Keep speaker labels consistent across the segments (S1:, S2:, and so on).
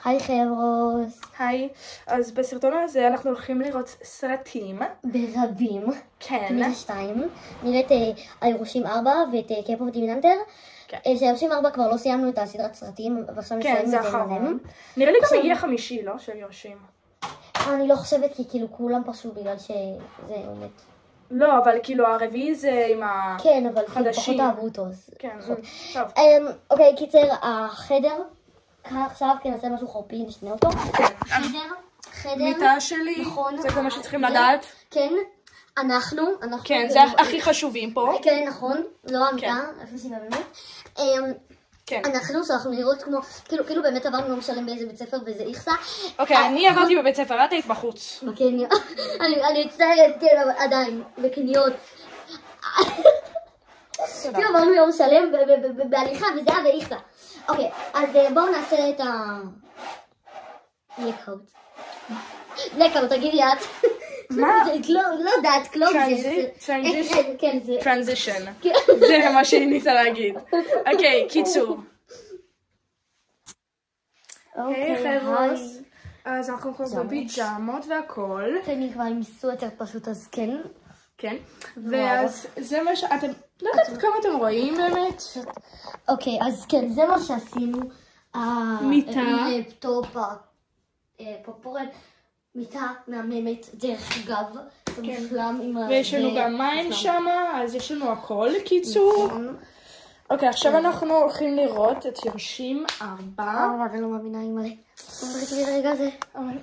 S1: היי חבר'וס.
S2: היי, אז בסרטון הזה אנחנו הולכים לראות סרטים.
S1: ברבים.
S2: כן.
S1: כנראה 2. נראה את הירושים 4 ואת קייפ אוף דימיננטר.
S2: כן.
S1: שהירושים 4 כבר לא סיימנו את הסדרת סרטים, ועכשיו נסיים
S2: כן,
S1: את
S2: זה
S1: זה
S2: אחרון. נראה לי גם הגיע 5, לא? של יורשים.
S1: אני לא חושבת, כי כאילו כולם פרשו בגלל שזה עומד.
S2: לא, אבל כאילו הרביעי זה עם החדשים.
S1: כן, אבל כאילו פחות אהבו אותו.
S2: כן, טוב.
S1: אוקיי, קיצר, החדר. עכשיו כן נעשה משהו חורפי, נשנה אותו. חדר.
S2: מיטה שלי,
S1: נכון.
S2: זה כל מה שצריכים לדעת.
S1: כן. אנחנו.
S2: כן, זה הכי חשובים פה.
S1: כן, נכון. לא המיטה, איפה שהיא באמת.
S2: כן.
S1: אנחנו שאנחנו נראות כמו, כאילו באמת עברנו יום שלם באיזה בית ספר וזה איכסה.
S2: אוקיי, אני עברתי בבית ספר, את היית בחוץ.
S1: בקניון. אני מצטערת, כן, אבל עדיין, בקניות. כאילו עברנו יום שלם בהליכה וזה היה באיכסה. אוקיי, אז בואו נעשה את ה... נקאוט, תגידי את.
S2: מה?
S1: לא יודעת, קלוב זה...
S2: טרנזישן. זה מה שהיא ניסה להגיד. אוקיי, קיצור. היי חבר'וס. אז אנחנו כבר בפיג'מות והכל.
S1: אני כבר עם סווטר פשוט, אז כן.
S2: כן. ואז זה מה שאתם... לא יודעת כמה אתם רואים באמת?
S1: אוקיי, אז כן, זה מה שעשינו.
S2: מיטה.
S1: לפטופ הפופורן. מיטה מהממת, דרך אגב.
S2: ויש לנו גם מים שם, אז יש לנו הכל, קיצור. אוקיי, עכשיו אנחנו הולכים לראות את יורשים 4.
S1: אני לא מאמינה עם מלא. תגידי רגע זה.
S2: אבל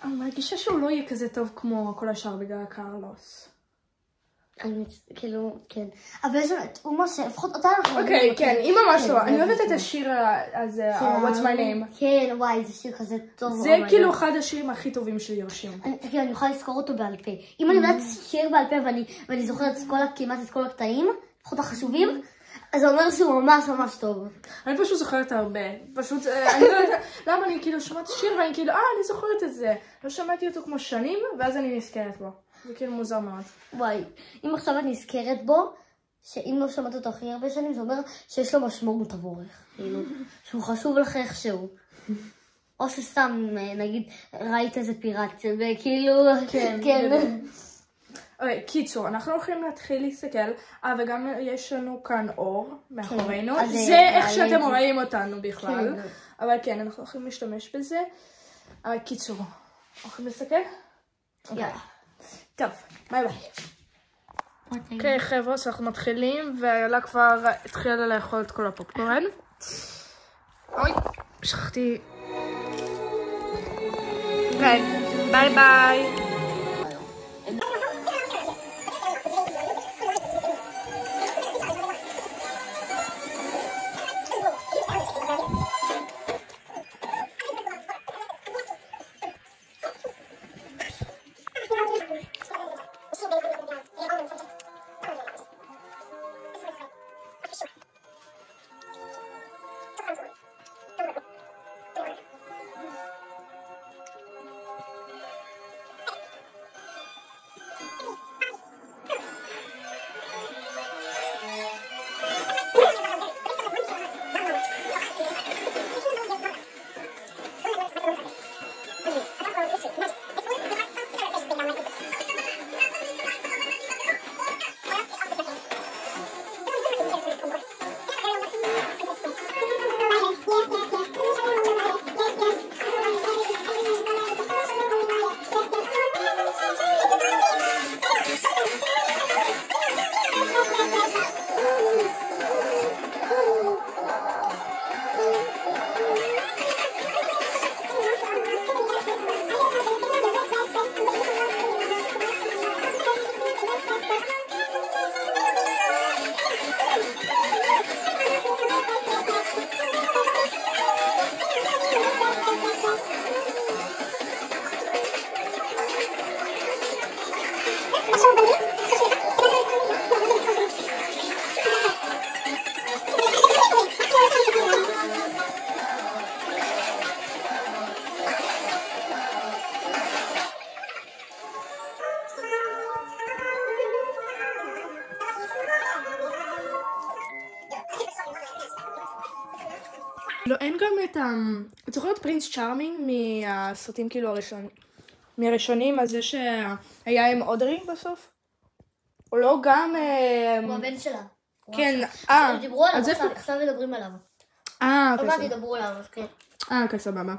S2: אני מרגישה שהוא לא יהיה כזה טוב כמו כל השאר בגלל קרלוס.
S1: כאילו, כן. אבל יש לנו את אומה שלפחות אותה אנחנו...
S2: אוקיי, כן, היא ממש טובה. אני אוהבת את השיר הזה, What's My Name.
S1: כן, וואי, זה שיר כזה טוב.
S2: זה כאילו אחד השירים הכי טובים של יורשים.
S1: כן, אני יכולה לזכור אותו בעל פה. אם אני יודעת שיר בעל פה ואני זוכרת כמעט את כל הקטעים, לפחות החשובים, אז זה אומר שהוא ממש ממש טוב.
S2: אני פשוט זוכרת הרבה. פשוט, אני לא יודעת למה אני כאילו שומעת שיר ואני כאילו, אני זוכרת את זה. לא שמעתי אותו כמו שנים, ואז אני נזכרת בו. זה כאילו מוזר מאוד.
S1: וואי, אם עכשיו את נזכרת בו, שאם לא שמעת אותו הכי הרבה שנים, זה אומר שיש לו משמעות עבורך. כאילו, שהוא חשוב לך איכשהו. או שסתם, נגיד, ראית איזה פיראט, וכאילו... כן.
S2: אוקיי, קיצור, אנחנו הולכים להתחיל להסתכל, וגם יש לנו כאן אור מאחורינו. זה איך שאתם רואים אותנו בכלל. אבל כן, אנחנו הולכים להשתמש בזה. קיצור, הולכים להסתכל?
S1: יאללה.
S2: טוב, ביי ביי. אוקיי חבר'ה, אנחנו מתחילים, ואיילה כבר התחילה לאכול את כל הפופקורן. אוי, שכחתי. אוקיי, ביי ביי. לא, אין גם את את זוכרת פרינס צ'ארמינג מהסרטים כאילו מהראשונים, אז זה שהיה עם אודרי בסוף? או לא גם...
S1: הוא הבן שלה.
S2: כן,
S1: דיברו עליו, עכשיו מדברים עליו. עוד מעט ידברו עליו, אז כן.
S2: אוקיי, סבבה.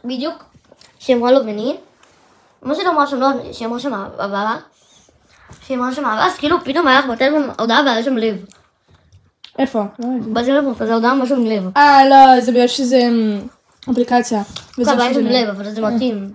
S1: בדיוק שהיא אמרה לו בני, מה שהיא אמרה שם, לא, שהיא אמרה שם הבאה, אז כאילו פתאום היה לך בטלפון הודעה והיה שם לב.
S2: איפה?
S1: בטלפון, כזה הודעה משהו עם לב.
S2: לא, זה בגלל שזה אפליקציה.
S1: כבר היה שם לב, אבל זה מתאים.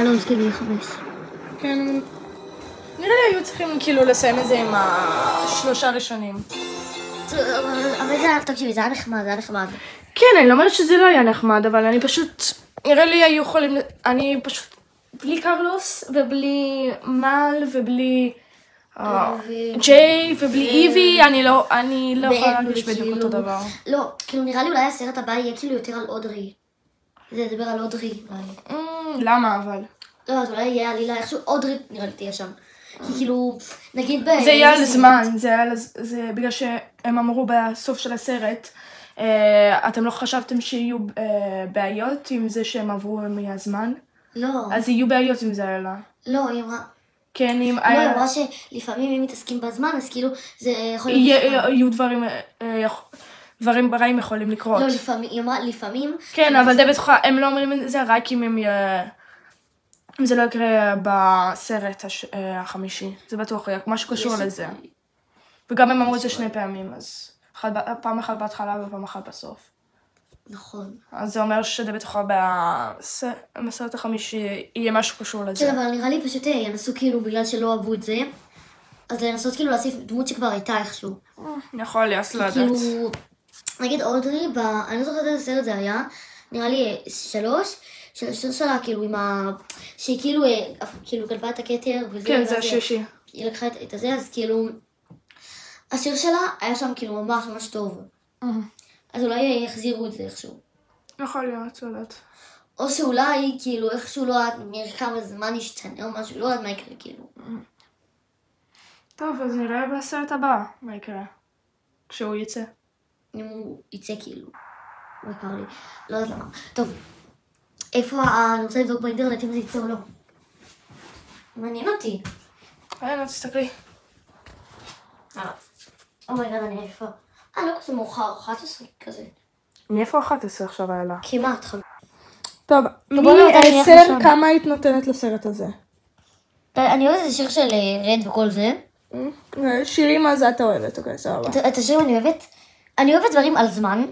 S1: לא, זה כאילו 5.
S2: כן, נראה לי היו צריכים כאילו לסיים את זה עם 3 ראשונים.
S1: אבל זה, תקשיבי, זה היה נחמד.
S2: כן, אני לא אומרת שזה לא היה נחמד, אבל אני פשוט, נראה לי היו יכולים, אני פשוט, בלי קרלוס ובלי מל ובלי ג'יי ובלי איבי, אני לא יכולה להרגיש בדיוק אותו דבר.
S1: לא, כאילו נראה לי אולי הסרט הבא יהיה כאילו יותר על אודרי. זה ידבר על אודרי אולי.
S2: למה אבל?
S1: לא, אז אולי יהיה עלילה איכשהו אודרי נראה לי תהיה שם. כי כאילו, נגיד
S2: זה יהיה על זמן, זה בגלל שהם אמרו בסוף של הסרט, אתם לא חשבתם שיהיו בעיות עם זה שהם עברו מהזמן?
S1: לא.
S2: אז יהיו בעיות עם זה עלה.
S1: לא, היא אמרה...
S2: כן, אם...
S1: לא, היא אמרה שלפעמים אם מתעסקים בזמן, אז כאילו זה יכול להיות...
S2: יהיו דברים רעים יכולים לקרות.
S1: לא, לפעמים, היא אמרה לפעמים...
S2: כן, אבל די בטוחה, הם לא אומרים את זה רק אם זה לא יקרה בסרט החמישי. זה בטוח, משהו קשור לזה. וגם הם אמרו את זה 2 פעמים, אז פעם אחת בהתחלה ופעם אחת בסוף.
S1: נכון.
S2: אז זה אומר שדי בטוחה בסרט החמישי יהיה משהו קשור לזה.
S1: כן, אבל נראה לי פשוט ינסו כאילו בגלל שלא אהבו את זה, אז לנסות כאילו להוסיף דמות שכבר הייתה איכשהו.
S2: יכול להיות, לא יודעת.
S1: כאילו, נגיד אודרי, אני לא זוכרת איזה סרט זה היה, נראה לי 3, של שלה כאילו עם שהיא כאילו גלבה את הכתר וזה.
S2: כן, זה השישי.
S1: היא לקחה את הזה, אז כאילו, השיר שלה היה שם כאילו ממש טוב. אז אולי יחזירו את זה איכשהו.
S2: יכול להיות, לא יודעת.
S1: או שאולי כאילו איכשהו לא יודעת כמה זמן ישתנה או משהו, לא יודעת מה יקרה כאילו.
S2: טוב, אז נראה בסרט הבא מה יקרה. כשהוא יצא.
S1: אם הוא יצא כאילו. לא יקר לי. לא יודעת למה. טוב. איפה אני רוצה לבדוק באינטרנט אם זה יצא או לא. מעניין אותי.
S2: לא תסתכלי.
S1: אומייגד, אני איפה. לא כזה מאוחר, 11 כזה.
S2: מאיפה 11 עכשיו היה לה?
S1: כמעט.
S2: טוב, מ-10 כמה היית נותנת לסרט הזה?
S1: אני אוהבת את השיר של רד וכל זה.
S2: שירים מה זה אתה אוהבת, אוקיי, סבבה.
S1: את השירים אני אוהבת. אני אוהבת דברים על זמן.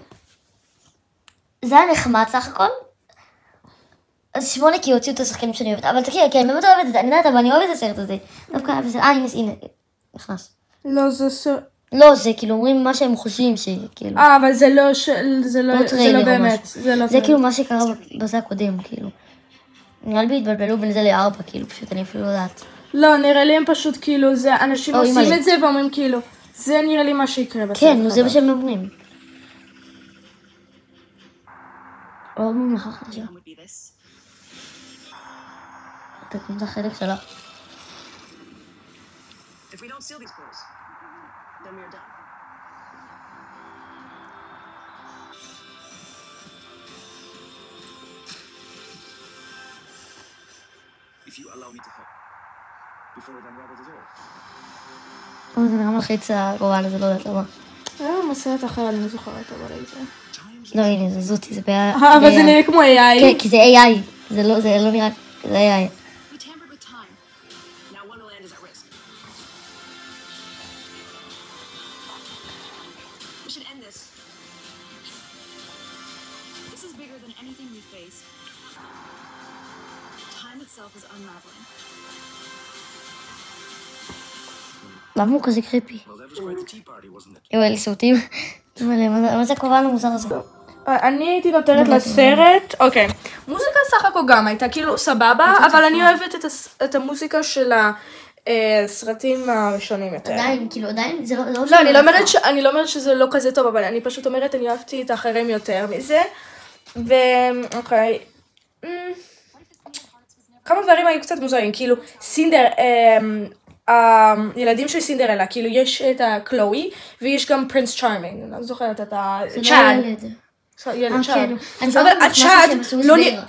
S1: זה היה נחמד סך הכל. אז 8 כי הוציאו את השחקנים שאני אוהבת. אבל תקשיבי, כי אני באמת אוהבת את זה, אני יודעת, אבל אני אוהבת את הסרט הזה. דווקא היה בסרט, הנה, נכנס.
S2: לא, זה סרט.
S1: לא, זה כאילו אומרים מה שהם חושבים שכאילו.
S2: אבל זה לא באמת.
S1: זה כאילו מה שקרה בזה הקודם, כאילו. נראה לי התבלבלו בין זה ל4, כאילו, פשוט אני אפילו לא יודעת.
S2: לא, נראה לי הם פשוט כאילו, זה אנשים עושים את זה ואומרים כאילו, זה נראה לי מה שיקרה בסרט.
S1: כן, זה מה שהם מבנים. עוד ממלכה חדשה. אתה קוראים את החלק שלה.
S3: If we don't seal these pools, then we are done. If you allow me to help, before we unravel this all.
S1: זה נראה מלחיץ הגורל הזה, לא יודעת למה.
S2: מסרט אחר, אני לא זוכרת, אבל איזה.
S1: לא, הנה, זה זאתי, זה בעיה.
S2: אבל זה נראה כמו AI.
S1: כן, כי זה AI. זה לא נראה, זה AI. למה הוא כזה קריפי? יואל, סרטים. מה זה קורה למוזר הזה?
S2: אני הייתי נותנת לסרט, אוקיי. מוזיקה סך הכל גם הייתה כאילו סבבה, אבל אני אוהבת את המוזיקה של הסרטים הראשונים יותר.
S1: עדיין, כאילו עדיין, זה לא...
S2: לא, אני לא אומרת שזה לא כזה טוב, אבל אני פשוט אומרת, אני אהבתי את האחרים יותר מזה. ואוקיי. כמה דברים היו קצת מוזרים, כאילו הילדים של סינדרלה, כאילו יש את קלואי, ויש גם פרינס צ'ארמינג, אני זוכרת את צ'אד. ילד צ'אד. אבל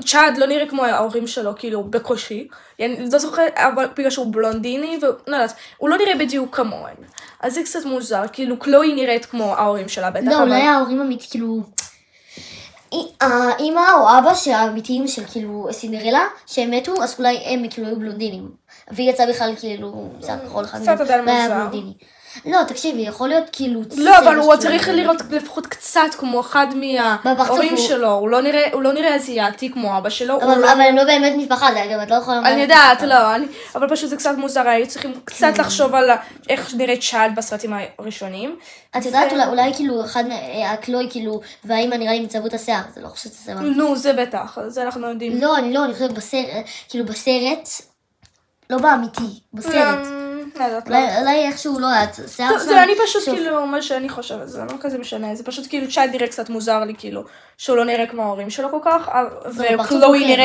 S2: צ'אד לא נראה כמו ההורים שלו, כאילו בקושי. אני לא זוכרת, אבל בגלל שהוא בלונדיני, הוא לא נראה בדיוק כמוהם. אז זה קצת מוזר, כאילו קלואי נראית כמו ההורים שלה בטח.
S1: לא, אולי ההורים אמיתיים, כאילו... האמא או אבא שהאמיתיים של כאילו סינדרלה, שהם מתו, אז אולי הם כאילו היו בלונדינים. והיא יצאה בכלל כאילו, זה הכל אחד מהם, היה בלונדיני. לא, תקשיבי, יכול להיות כאילו...
S2: לא, אבל הוא צריך לראות לפחות קצת כמו אחד מההורים שלו. הוא לא נראה אסיאתי כמו אבא שלו.
S1: אבל הם לא באמת משפחה, זה גם את לא יכולה...
S2: אני יודעת, לא, אבל פשוט זה קצת מוזר, היו צריכים קצת לחשוב על איך נראית צ'יילד בסרטים הראשונים.
S1: את יודעת, אולי כאילו אחד הקלוי כאילו, והאמא נראה לי מצבו את השיער, זה לא חושבת שזה מה.
S2: נו, זה בטח, זה אנחנו יודעים.
S1: לא, אני חושבת בסרט, כאילו בסרט, לא באמיתי, בסרט. אולי איכשהו לא יודעת, שיער שם...
S2: זה אני פשוט כאילו, מה שאני חושבת, זה לא כזה משנה, זה פשוט כאילו צ'יילד נראה קצת מוזר לי כאילו, שהוא לא נראה כמו ההורים שלו כל כך, וקלוי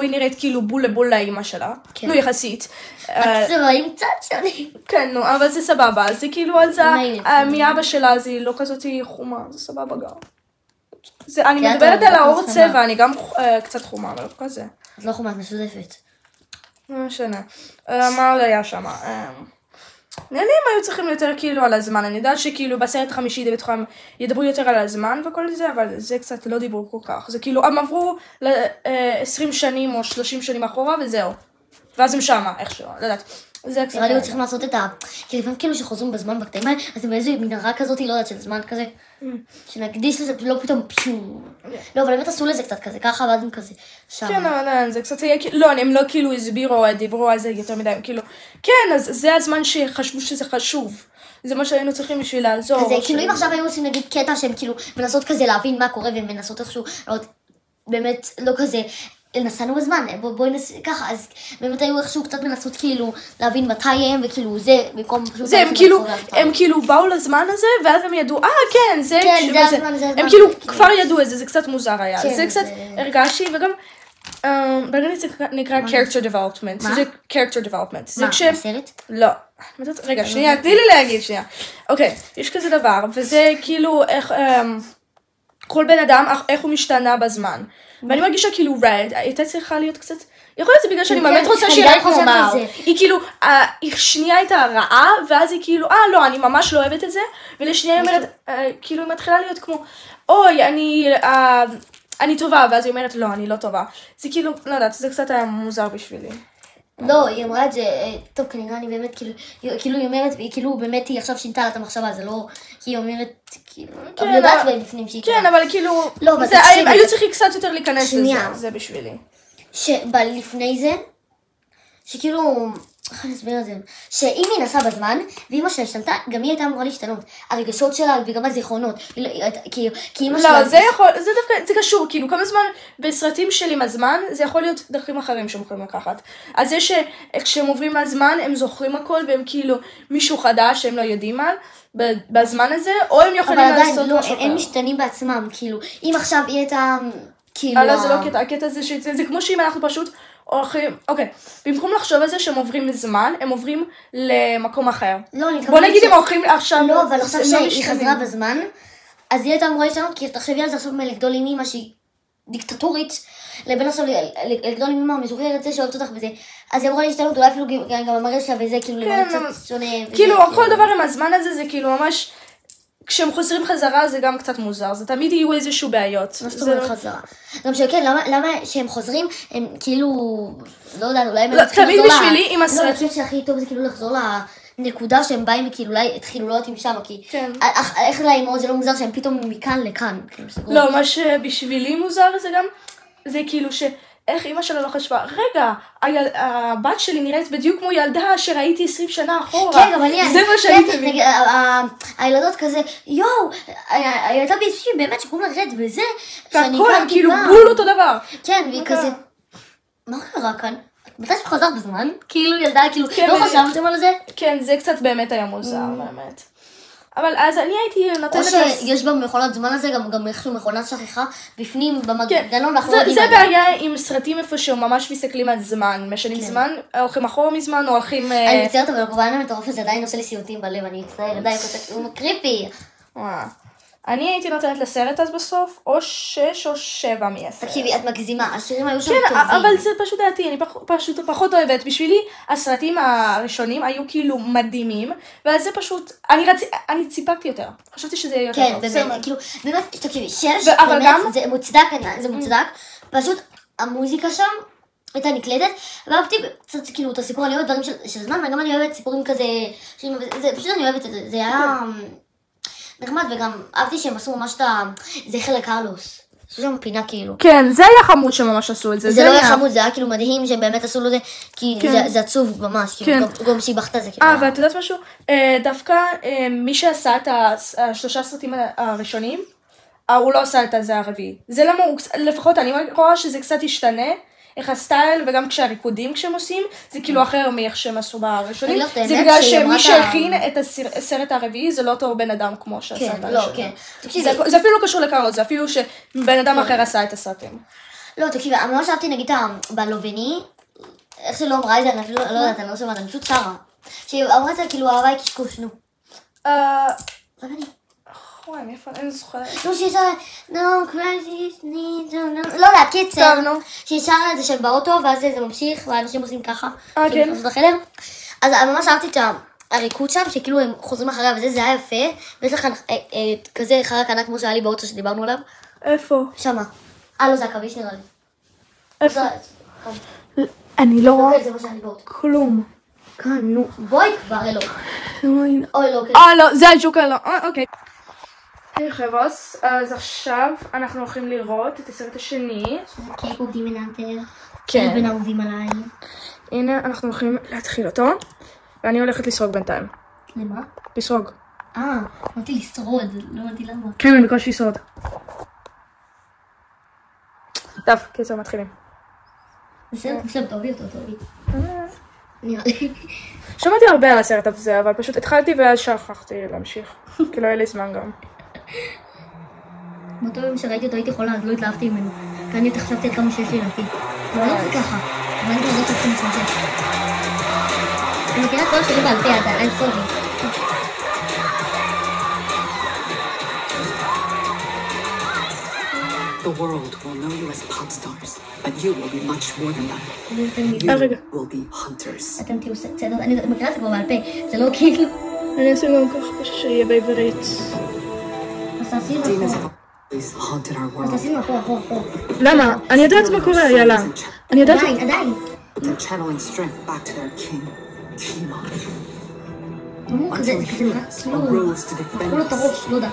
S2: נראית כאילו בול לבול לאמא שלה, נו יחסית.
S1: הצבעים קצת שונים.
S2: כן, נו, אבל זה סבבה, זה כאילו על זה, מאבא שלה זה לא כזאת חומה, זה סבבה גם. אני מדברת על האור צבע, אני גם קצת חומה, אבל לא כזה.
S1: את לא חומה, את משודפת.
S2: לא משנה. מה עוד היה שם? נראה לי הם היו צריכים יותר כאילו על הזמן, אני יודעת שכאילו בסרט החמישי די בטחם ידברו יותר על הזמן וכל זה, אבל זה קצת לא דיברו כל כך. זה כאילו, הם עברו ל-20 שנים או 30 שנים אחורה וזהו. ואז הם שמה, איכשהו, לא יודעת.
S1: נראה לי הוא צריכים לעשות את כי לפעמים כאילו שחוזרים בזמן בקטעים האלה, אז זה באיזו מנהרה כזאת, לא יודעת, של זמן כזה, שנקדיש לזה, לא פתאום פיו. לא, אבל באמת עשו לזה קצת כזה, ככה ואז הם כזה, שם.
S2: כן, אבל זה קצת היה, לא, הם לא כאילו הסבירו, דיברו על זה יותר מדי, כאילו, כן, אז זה הזמן שחשבו שזה חשוב. זה מה שהיינו צריכים בשביל לעזור.
S1: כזה, כאילו אם עכשיו היו עושים נגיד קטע שהם כאילו מנסות כזה להבין מה קורה, והם מנסות איכשהו, באמת לא כזה, נסענו בזמן, בואי נסע ככה, אז באמת היו איכשהו קצת מנסות כאילו להבין מתי הם, וכאילו זה, במקום פשוט...
S2: זה, הם כאילו באו לזמן הזה, ואז הם ידעו, כן, זה...
S1: כן, זה הזמן, זה הזמן.
S2: הם כאילו כבר ידעו את זה, זה קצת מוזר היה. זה קצת הרגשתי, וגם, באנגלית זה נקרא character development.
S1: מה?
S2: זה character development.
S1: מה, בסרט?
S2: לא. רגע, שנייה, תני לי להגיד שנייה. אוקיי, יש כזה דבר, וזה כאילו איך... כל בן אדם, איך הוא משתנה בזמן. ואני מרגישה כאילו רד, הייתה צריכה להיות קצת... יכול להיות זה בגלל שאני באמת רוצה שיראה כמו מר. היא כאילו, היא שנייה הייתה רעה, ואז היא כאילו, לא, אני ממש לא אוהבת את זה, ולשנייה היא אומרת, כאילו היא מתחילה להיות כמו, אוי, אני טובה, ואז היא אומרת, לא, אני לא טובה. זה כאילו, לא יודעת, זה קצת היה מוזר בשבילי.
S1: לא, היא אמרה את זה, טוב, כנראה אני באמת, כאילו היא אומרת, כאילו באמת היא עכשיו שינתה לה את המחשבה, זה לא, היא אומרת, כאילו, אבל יודעת בהם בפנים שהיא...
S2: כן, אבל כאילו, היו צריכים קצת יותר להיכנס לזה, זה בשבילי.
S1: לפני זה, שכאילו, איך אני אסביר את זה? שאם היא נסעה בזמן, ואמא שלה השתנתה, גם היא הייתה אמורה להשתנות. הרגשות שלה וגם הזיכרונות. כי אמא שלה...
S2: לא, זה דווקא, זה קשור, כאילו, כמה זמן בסרטים של עם הזמן, זה יכול להיות דרכים אחרים שהם יכולים לקחת. אז זה שכשהם עוברים מהזמן, הם זוכרים הכל, והם כאילו מישהו חדש שהם לא יודעים על, בזמן הזה, או הם יכולים לעשות משהו אחר.
S1: אבל עדיין, הם משתנים בעצמם, כאילו, אם עכשיו היא הייתה, כאילו...
S2: לא, זה לא קטע, הקטע זה כמו שאם אנחנו פשוט... אוקיי, במקום לחשוב על זה שהם עוברים זמן, הם עוברים למקום אחר. בוא נגיד הם הולכים עכשיו...
S1: לא, אבל עכשיו שהיא חזרה בזמן, אז היא הייתה אמורה להשתנות, כי תחשבי על זה עכשיו מלגדול עם אמא שהיא דיקטטורית, לבין עכשיו לגדול עם אמא המזוכרת זה שאוהבת אותך וזה, אז היא אמורה להשתנות, אולי אפילו גם המראה שלה וזה, כאילו למראה קצת שונה.
S2: כאילו, כל דבר עם הזמן הזה זה כאילו ממש... כשהם חוזרים חזרה זה גם קצת מוזר, זה תמיד יהיו איזשהו בעיות.
S1: מה זאת אומרת חזרה? גם שכן, למה שהם חוזרים, הם כאילו, לא יודעת, אולי הם
S2: צריכים לחזור תמיד בשבילי עם הסרט.
S1: לא, אני חושבת שהכי טוב זה כאילו לחזור לנקודה שהם באים וכאילו אולי התחילו לא יודעים שם, כי איך לאמהות זה לא מוזר שהם פתאום מכאן לכאן.
S2: לא, מה שבשבילי מוזר זה גם, זה כאילו איך אמא שלה לא חשבה, רגע, הבת שלי נראית בדיוק כמו ילדה שראיתי 20 שנה אחורה.
S1: כן, אבל
S2: זה מה שאני תמיד.
S1: הילדות כזה, יואו, הילדה באיזושהי באמת שקוראים לה רד וזה,
S2: והכל, כאילו בול אותו דבר.
S1: כן, והיא כזה, מה קרה כאן? מתי שחזרת בזמן? כאילו ילדה, כאילו, לא חשבתם על זה?
S2: כן, זה קצת באמת היה מוזר, באמת. אבל אז אני הייתי נותנת...
S1: או שיש במכונת זמן הזה גם איכשהו מכונת שכחה בפנים במנגנון.
S2: זה בעיה עם סרטים איפה שהם ממש מסתכלים על זמן, משנים זמן, הולכים אחורה מזמן או הולכים...
S1: אני מצטערת, אבל הכוונה המטורף הזה עדיין עושה לי סיוטים בלב, אני מצטערת, עדיין הוא קריפי.
S2: אני הייתי נותנת לסרט אז בסוף, או 6 או 7 מ10.
S1: תקשיבי, את מגזימה, השירים היו שם
S2: טובים.
S1: טובים.
S2: כן, אבל זה פשוט דעתי, אני פשוט פחות אוהבת. בשבילי, הסרטים הראשונים היו כאילו מדהימים, ואז זה פשוט, אני ציפקתי יותר. חשבתי שזה יהיה יותר טוב.
S1: כן, באמת, כאילו, באמת, תקשיבי, 6, באמת, זה מוצדק, פשוט המוזיקה שם, הייתה נקלטת, ואהבתי קצת כאילו את הסיפור, אני אוהבת דברים של זמן, וגם אני אוהבת סיפורים כזה, פשוט אני אוהבת את זה, זה היה נחמד, וגם אהבתי שהם עשו ממש את זכר לקרלוס, עשו שם פינה כאילו.
S2: כן, זה היה חמוד שממש עשו את זה.
S1: זה לא היה חמוד, זה היה כאילו מדהים שהם באמת עשו לו זה, כי זה עצוב ממש, כאילו גם שהיא בכתה זה כאילו.
S2: ואת יודעת משהו? דווקא מי שעשה את השלושה סרטים הראשונים, הוא לא עשה את זה הרביעי. זה למה, לפחות אני רואה שזה קצת השתנה, איך הסטייל וגם כשהריקודים כשהם עושים, זה כאילו אחר מאיך שהם עשו בראשונים. זה בגלל שמי שהכין את הסרט הרביעי, זה לא אותו בן אדם כמו שעשה את הראשונים. זה אפילו לא קשור לקרלוס, זה אפילו שבן אדם אחר עשה את הסרטים.
S1: לא, תקשיבי, ממש אהבתי נגיד בלובני, איך שלא אמרה את זה, אני אפילו לא יודעת, אני לא שומעת, אני פשוט שרה. שהיא אמרה את זה כאילו אהבה היא קשקוש, נו.
S2: וואי, מאיפה, אני זוכרת.
S1: נו, שהיא שרה, no crisis, need to know, לא יודעת, קיצר. שהיא שרה את זה של באוטו, ואז זה ממשיך, והאנשים עושים ככה.
S2: כן.
S1: אז ממש אהבתי את הריקוד שם, שכאילו הם חוזרים אחריה, וזה היה יפה, ויש לך כזה חרק ענק כמו שהיה לי באוטו שדיברנו עליו.
S2: איפה?
S1: שמה. לא, זה עכביש נראה לי.
S2: איפה? אני לא רואה
S1: זה מה שהיה לי באוטו.
S2: כלום.
S1: כאן, נו, בואי כבר, אלו. אוי, לא, כן.
S2: לא, זה הג'וקר, לא, אוקיי. היי חבר'ס, אז עכשיו אנחנו הולכים לראות את הסרט השני.
S1: קייפ אוף דימון האנטר.
S2: כן.
S1: בין האהובים עליי.
S2: הנה, אנחנו הולכים להתחיל אותו, ואני הולכת לסרוג בינתיים.
S1: למה?
S2: לסרוג.
S1: אמרתי לשרוד, לא אמרתי למה.
S2: כן, אני בקושי לשרוד. טוב, קיצר, מתחילים.
S1: בסדר, עכשיו טוב לי אותו, טוב לי. נראה לי.
S2: שמעתי הרבה על הסרט הזה, אבל פשוט התחלתי ואז שכחתי להמשיך. כי לא היה לי זמן גם.
S1: באותו יום שראיתי אותו הייתי חולה, אז לא התלהבתי ממנו. כי אני חשבתי על כמה שיש לי להפעיל. לא זה ככה. אבל אני כבר לא חשבתי מצמצם. אני מכירה את כל השירים בעל פה, אתה אין סורי.
S4: The world will know you as pop stars, but you will be much more than that. You will be hunters.
S1: אתם תהיו בסדר, אני מכירה את זה כבר בעל פה, זה לא כאילו...
S2: אני אעשה גם ככה פשוט שיהיה בעברית.
S4: Demons have always haunted our world.
S1: אז תעשינו אחורה.
S2: למה? אני יודעת מה קורה, יאללה. אני יודעת...
S1: עדיין.
S4: They're channeling strength back to their king, Kimon.
S1: זה כזה נראה כאילו... לקחו לו את הראש, לא יודע.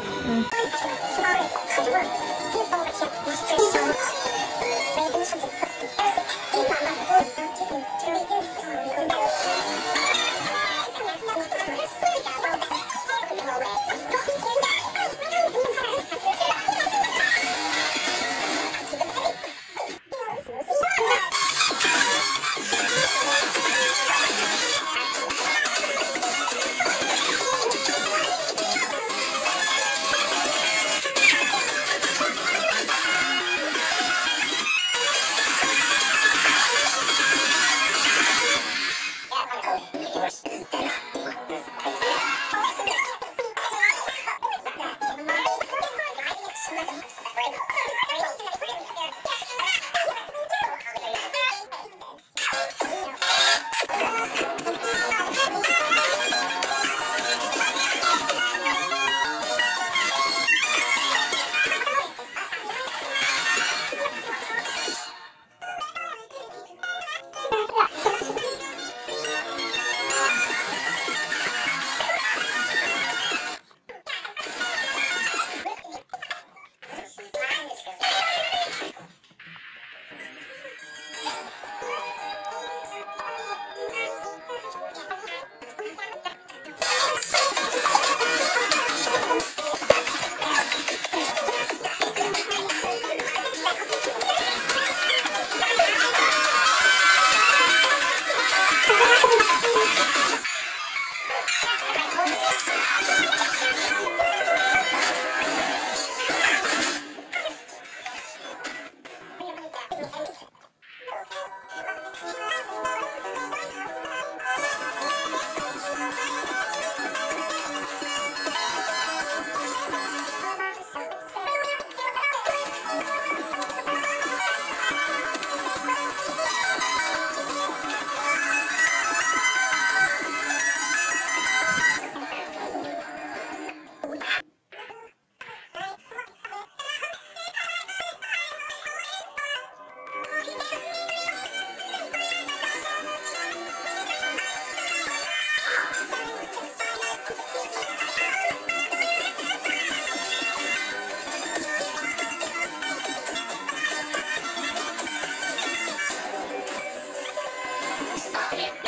S1: לכם.